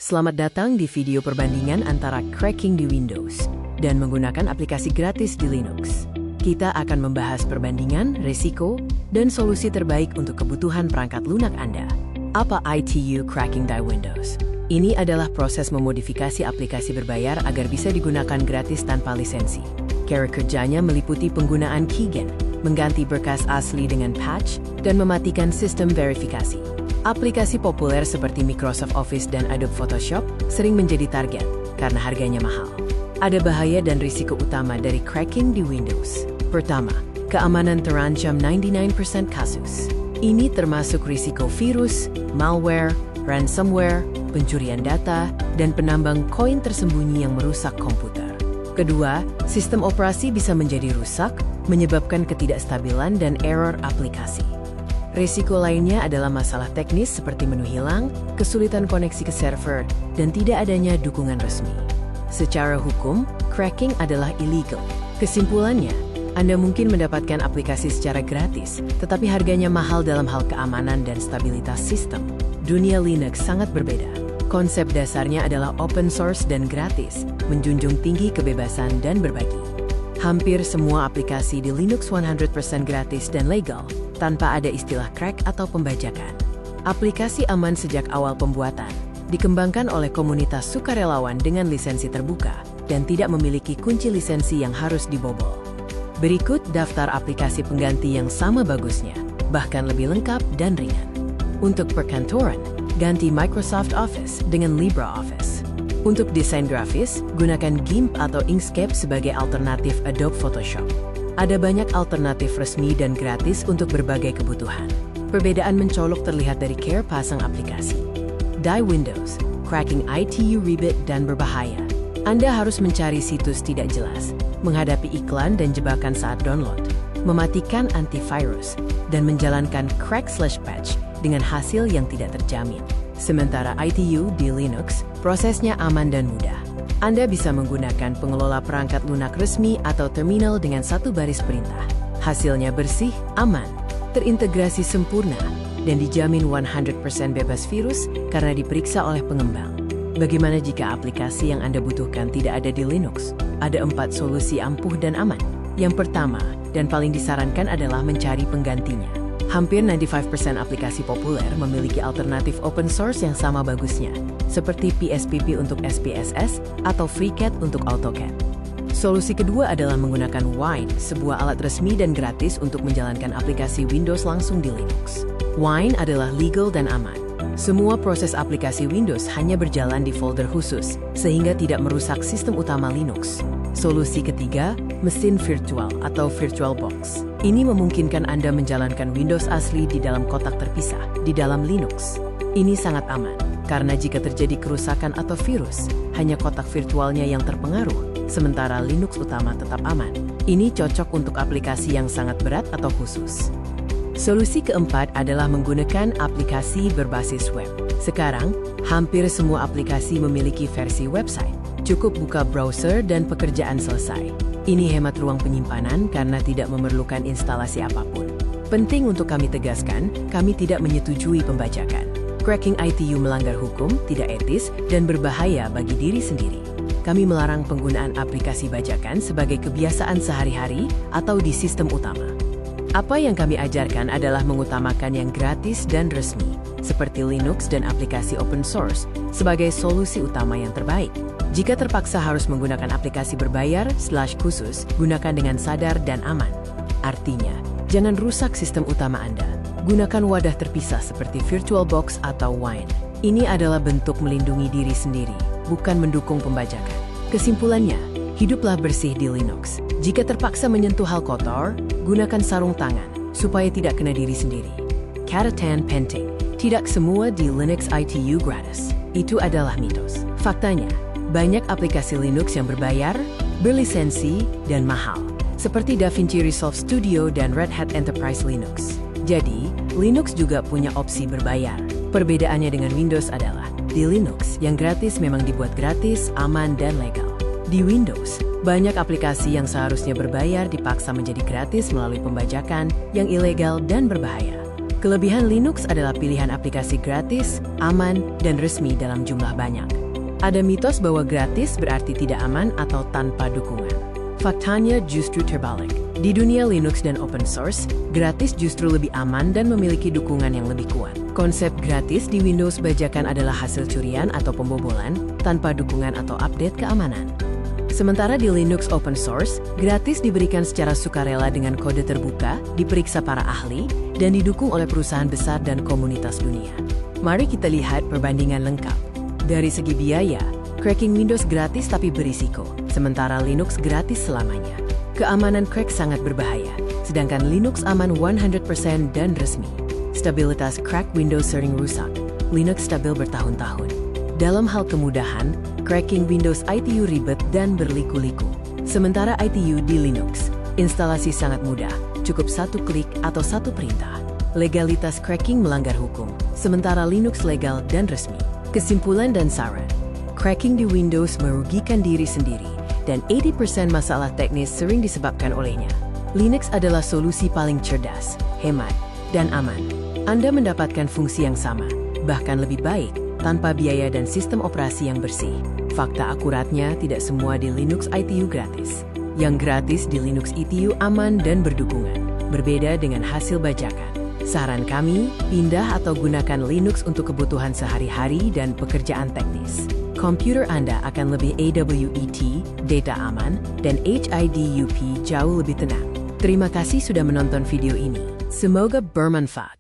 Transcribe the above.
Selamat datang di video perbandingan antara cracking di Windows dan menggunakan aplikasi gratis di Linux. Kita akan membahas perbandingan, risiko, dan solusi terbaik untuk kebutuhan perangkat lunak Anda. Apa ITU cracking di Windows? Ini adalah proses memodifikasi aplikasi berbayar agar bisa digunakan gratis tanpa lisensi. Cara kerjanya meliputi penggunaan keygen, mengganti berkas asli dengan patch, dan mematikan sistem verifikasi. Aplikasi populer seperti Microsoft Office dan Adobe Photoshop sering menjadi target karena harganya mahal. Ada bahaya dan risiko utama dari cracking di Windows. Pertama, keamanan terancam 99% kasus. Ini termasuk risiko virus, malware, ransomware, pencurian data, dan penambang koin tersembunyi yang merusak komputer. Kedua, sistem operasi bisa menjadi rusak, menyebabkan ketidakstabilan dan error aplikasi. Risiko lainnya adalah masalah teknis seperti menu hilang, kesulitan koneksi ke server, dan tidak adanya dukungan resmi. Secara hukum, cracking adalah illegal. Kesimpulannya, Anda mungkin mendapatkan aplikasi secara gratis, tetapi harganya mahal dalam hal keamanan dan stabilitas sistem. Dunia Linux sangat berbeda. Konsep dasarnya adalah open source dan gratis, menjunjung tinggi kebebasan dan berbagi. Hampir semua aplikasi di Linux 100% gratis dan legal, tanpa ada istilah crack atau pembajakan. Aplikasi aman sejak awal pembuatan, dikembangkan oleh komunitas sukarelawan dengan lisensi terbuka, dan tidak memiliki kunci lisensi yang harus dibobol. Berikut daftar aplikasi pengganti yang sama bagusnya, bahkan lebih lengkap dan ringan. Untuk perkantoran, ganti Microsoft Office dengan LibreOffice. Untuk desain grafis, gunakan GIMP atau Inkscape sebagai alternatif Adobe Photoshop. Ada banyak alternatif resmi dan gratis untuk berbagai kebutuhan. Perbedaan mencolok terlihat dari cara pasang aplikasi. Di Windows, cracking ITU ribet dan berbahaya. Anda harus mencari situs tidak jelas, menghadapi iklan dan jebakan saat download, mematikan antivirus, dan menjalankan crack/patch dengan hasil yang tidak terjamin. Sementara ITU di Linux, prosesnya aman dan mudah. Anda bisa menggunakan pengelola perangkat lunak resmi atau terminal dengan satu baris perintah. Hasilnya bersih, aman, terintegrasi sempurna, dan dijamin 100% bebas virus karena diperiksa oleh pengembang. Bagaimana jika aplikasi yang Anda butuhkan tidak ada di Linux? Ada 4 solusi ampuh dan aman. Yang pertama, dan paling disarankan adalah mencari penggantinya. Hampir 95% aplikasi populer memiliki alternatif open source yang sama bagusnya, seperti PSPP untuk SPSS atau FreeCAD untuk AutoCAD. Solusi kedua adalah menggunakan Wine, sebuah alat resmi dan gratis untuk menjalankan aplikasi Windows langsung di Linux. Wine adalah legal dan aman. Semua proses aplikasi Windows hanya berjalan di folder khusus, sehingga tidak merusak sistem utama Linux. Solusi ketiga, mesin virtual atau VirtualBox. Ini memungkinkan Anda menjalankan Windows asli di dalam kotak terpisah, di dalam Linux. Ini sangat aman, karena jika terjadi kerusakan atau virus, hanya kotak virtualnya yang terpengaruh, sementara Linux utama tetap aman. Ini cocok untuk aplikasi yang sangat berat atau khusus. Solusi keempat adalah menggunakan aplikasi berbasis web. Sekarang, hampir semua aplikasi memiliki versi website. Cukup buka browser dan pekerjaan selesai. Ini hemat ruang penyimpanan karena tidak memerlukan instalasi apapun. Penting untuk kami tegaskan, kami tidak menyetujui pembajakan. Cracking ITU melanggar hukum, tidak etis, dan berbahaya bagi diri sendiri. Kami melarang penggunaan aplikasi bajakan sebagai kebiasaan sehari-hari atau di sistem utama. Apa yang kami ajarkan adalah mengutamakan yang gratis dan resmi, seperti Linux dan aplikasi open source, sebagai solusi utama yang terbaik. Jika terpaksa harus menggunakan aplikasi berbayar/khusus, gunakan dengan sadar dan aman. Artinya, jangan rusak sistem utama Anda. Gunakan wadah terpisah seperti VirtualBox atau Wine. Ini adalah bentuk melindungi diri sendiri, bukan mendukung pembajakan. Kesimpulannya, hiduplah bersih di Linux. Jika terpaksa menyentuh hal kotor, gunakan sarung tangan supaya tidak kena diri sendiri. Catatan penting, tidak semua di Linux ITU gratis. Itu adalah mitos. Faktanya, banyak aplikasi Linux yang berbayar, berlisensi, dan mahal, seperti DaVinci Resolve Studio dan Red Hat Enterprise Linux. Jadi, Linux juga punya opsi berbayar. Perbedaannya dengan Windows adalah, di Linux, yang gratis memang dibuat gratis, aman, dan legal. Di Windows, banyak aplikasi yang seharusnya berbayar dipaksa menjadi gratis melalui pembajakan yang ilegal dan berbahaya. Kelebihan Linux adalah pilihan aplikasi gratis, aman, dan resmi dalam jumlah banyak. Ada mitos bahwa gratis berarti tidak aman atau tanpa dukungan. Faktanya justru terbalik. Di dunia Linux dan open source, gratis justru lebih aman dan memiliki dukungan yang lebih kuat. Konsep gratis di Windows bajakan adalah hasil curian atau pembobolan tanpa dukungan atau update keamanan. Sementara di Linux open source, gratis diberikan secara sukarela dengan kode terbuka, diperiksa para ahli, dan didukung oleh perusahaan besar dan komunitas dunia. Mari kita lihat perbandingan lengkap. Dari segi biaya, cracking Windows gratis tapi berisiko, sementara Linux gratis selamanya. Keamanan crack sangat berbahaya, sedangkan Linux aman 100% dan resmi. Stabilitas crack Windows sering rusak, Linux stabil bertahun-tahun. Dalam hal kemudahan, cracking Windows ITU ribet dan berliku-liku. Sementara ITU di Linux, instalasi sangat mudah, cukup satu klik atau satu perintah. Legalitas cracking melanggar hukum, sementara Linux legal dan resmi. Kesimpulan dan saran, cracking di Windows merugikan diri sendiri, dan 80% masalah teknis sering disebabkan olehnya. Linux adalah solusi paling cerdas, hemat, dan aman. Anda mendapatkan fungsi yang sama, bahkan lebih baik, tanpa biaya dan sistem operasi yang bersih. Fakta akuratnya, tidak semua di Linux ITU gratis. Yang gratis di Linux ITU aman dan berdukungan, berbeda dengan hasil bajakan. Saran kami, pindah atau gunakan Linux untuk kebutuhan sehari-hari dan pekerjaan teknis. Komputer Anda akan lebih AWET, data aman, dan HIDUP jauh lebih tenang. Terima kasih sudah menonton video ini. Semoga bermanfaat.